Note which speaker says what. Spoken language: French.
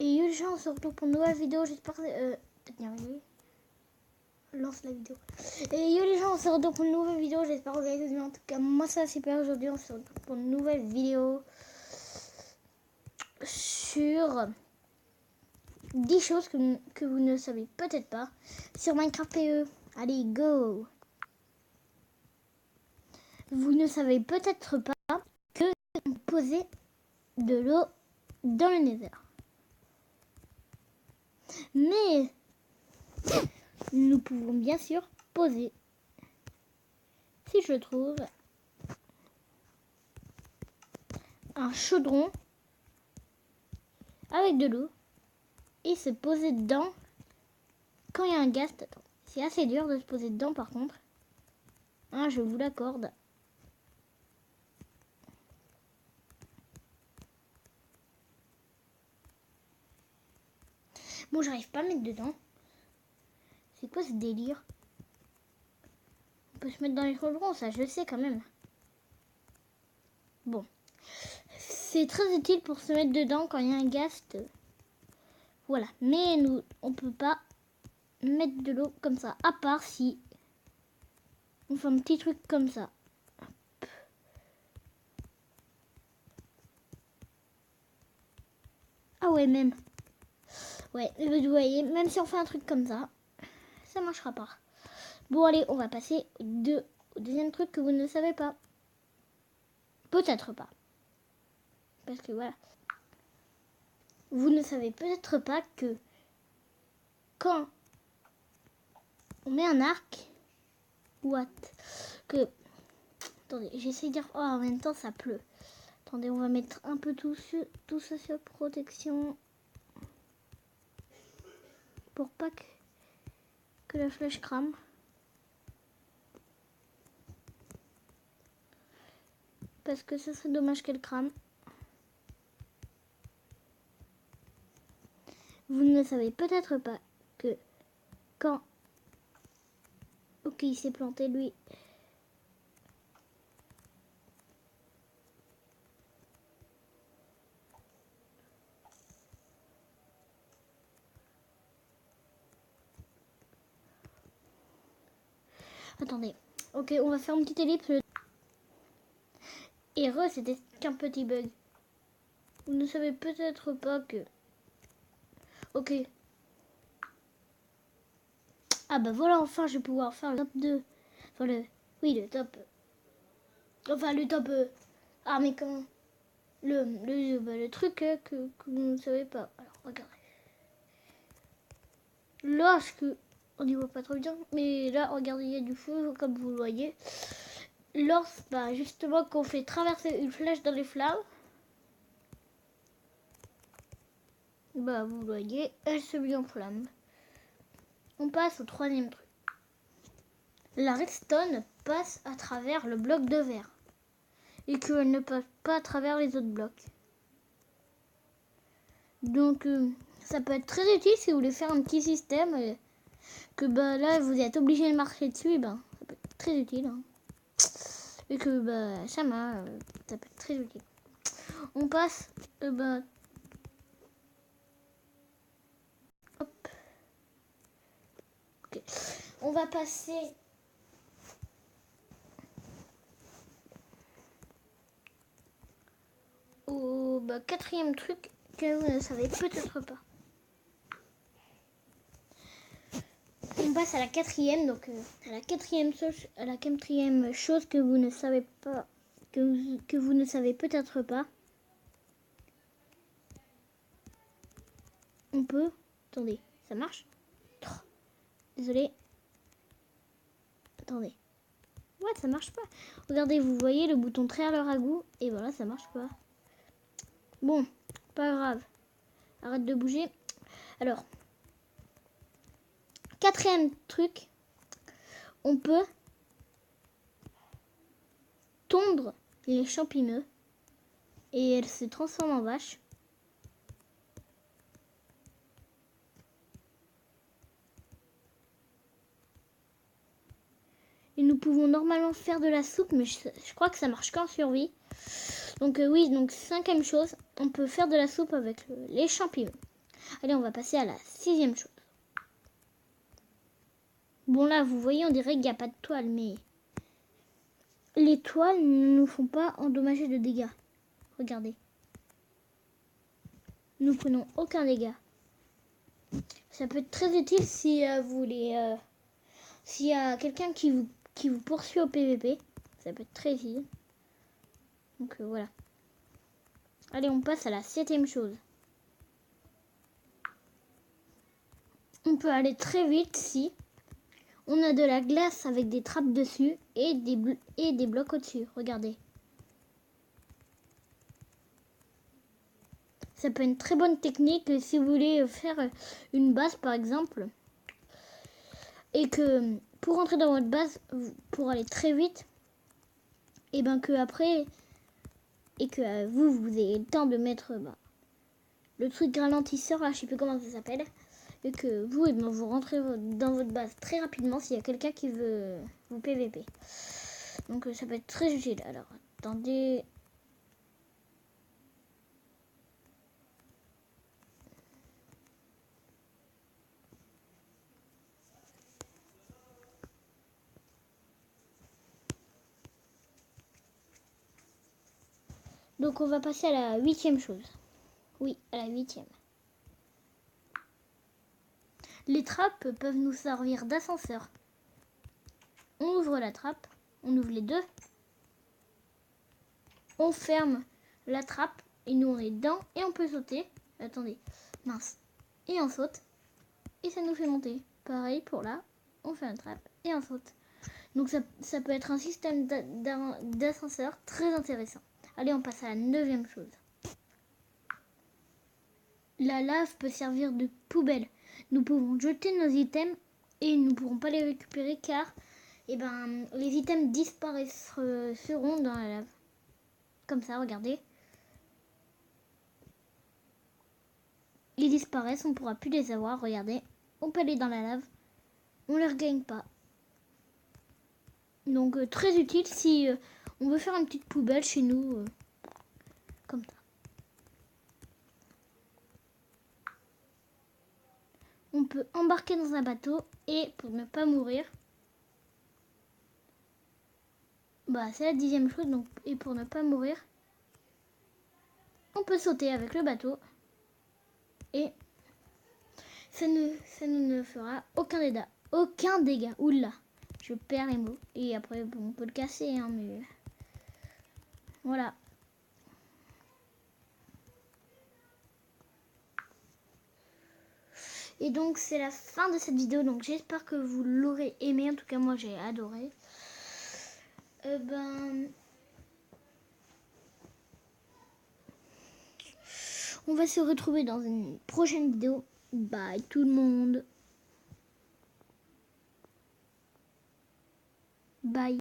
Speaker 1: Et yo les gens, on se retrouve pour une nouvelle vidéo, j'espère que... peut-être bien arrivé. Lance la vidéo. Et yo les gens, on se retrouve pour une nouvelle vidéo, j'espère que vous allez bien. En tout cas, moi ça va super. Aujourd'hui, on se retrouve pour une nouvelle vidéo sur 10 choses que vous ne savez peut-être pas sur Minecraft PE. Allez, go! Vous ne savez peut-être pas que poser de l'eau dans le Nether. Mais nous pouvons bien sûr poser, si je trouve, un chaudron avec de l'eau et se poser dedans quand il y a un gaz. Attends, c'est assez dur de se poser dedans par contre. Hein, je vous l'accorde. Bon, j'arrive pas à mettre dedans. C'est quoi ce délire? On peut se mettre dans les chaudrons, ça je sais quand même. Bon. C'est très utile pour se mettre dedans quand il y a un gaz. Voilà. Mais nous, on peut pas mettre de l'eau comme ça. À part si on fait un petit truc comme ça. Hop. Ah ouais, même. Ouais, vous voyez, même si on fait un truc comme ça, ça marchera pas. Bon, allez, on va passer au deuxième truc que vous ne savez pas. Peut-être pas. Parce que voilà. Vous ne savez peut-être pas que quand on met un arc, que... Attendez, j'essaie de dire... Oh, en même temps, ça pleut. Attendez, on va mettre un peu tout ça sur protection. Pour pas que la flèche crame. Parce que ça serait dommage qu'elle crame. Vous ne savez peut-être pas que quand... Ok, il s'est planté lui. Attendez. Ok, on va faire une petite ellipse. Et c'était qu'un petit bug. Vous ne savez peut-être pas que... Ok. Ah bah voilà, enfin je vais pouvoir faire le top 2. Enfin oui, le top... Enfin le top... Ah mais comment... Le truc que vous ne savez pas. Alors regardez. Lorsque... On n'y voit pas trop bien. Mais là, regardez, il y a du feu comme vous le voyez. Bah, justement, qu'on fait traverser une flèche dans les flammes. Bah vous voyez, elle se met en flamme. On passe au troisième truc. La redstone passe à travers le bloc de verre. Et qu'elle ne passe pas à travers les autres blocs. Donc ça peut être très utile si vous voulez faire un petit système que bah là vous êtes obligé de marcher dessus, et ben ça peut être très utile. Hein. Et que bah ça peut être très utile. On passe hop. Ok. On va passer au quatrième truc que vous ne savez peut-être pas. On passe à la quatrième, donc à la quatrième chose que vous ne savez pas, que vous ne savez peut-être pas. On peut... Attendez, ça marche? Oh, désolé. Attendez. Ouais, ça marche pas. Regardez, vous voyez le bouton trailer à goût. Et voilà, ça marche pas. Bon, pas grave. Arrête de bouger. Alors, quatrième truc. On peut tondre les champignons. Et elles se transforment en vaches. Et nous pouvons normalement faire de la soupe, mais je crois que ça marche qu'en survie. Donc oui, donc cinquième chose, on peut faire de la soupe avec les champignons. Allez, on va passer à la 6e chose. Bon là, vous voyez, on dirait qu'il n'y a pas de toile, mais les toiles ne nous font pas endommager de dégâts. Regardez. Nous prenons aucun dégât. Ça peut être très utile si vous voulez... s'il y a quelqu'un qui vous poursuit au PVP. Ça peut être très utile. Donc voilà. Allez, on passe à la 7e chose. On peut aller très vite si on a de la glace avec des trappes dessus et des blocs au-dessus. Regardez. Ça peut être une très bonne technique si vous voulez faire une base par exemple. Et que pour rentrer dans votre base, pour aller très vite, et ben que après, et que vous ayez le temps de mettre le truc ralentisseur, là je sais plus comment ça s'appelle. Et que vous, et ben, vous rentrez dans votre base très rapidement s'il y a quelqu'un qui veut vous PVP. Donc ça peut être très utile. Alors, attendez. Donc on va passer à la 8e chose. Oui, à la 8e. Les trappes peuvent nous servir d'ascenseur. On ouvre la trappe, on ouvre les deux. On ferme la trappe et nous on est dedans et on peut sauter. Attendez, mince. Et on saute et ça nous fait monter. Pareil pour là, on fait une trappe et on saute. Donc ça peut être un système d'ascenseur très intéressant. Allez, on passe à la 9e chose. La lave peut servir de poubelle. Nous pouvons jeter nos items et nous ne pourrons pas les récupérer car les items disparaîtront dans la lave. Comme ça, regardez. Ils disparaissent, on ne pourra plus les avoir. Regardez, on peut aller dans la lave. On ne les regagne pas. Donc très utile si on veut faire une petite poubelle chez nous. Comme ça. On peut embarquer dans un bateau et pour ne pas mourir, c'est la 10e chose. Donc, et pour ne pas mourir, on peut sauter avec le bateau et ça ne fera aucun dégât. Aucun dégât. Oula, je perds les mots. Et après, on peut le casser, hein, mais voilà. Et donc c'est la fin de cette vidéo, donc j'espère que vous l'aurez aimé, en tout cas moi j'ai adoré. On va se retrouver dans une prochaine vidéo. Bye tout le monde. Bye.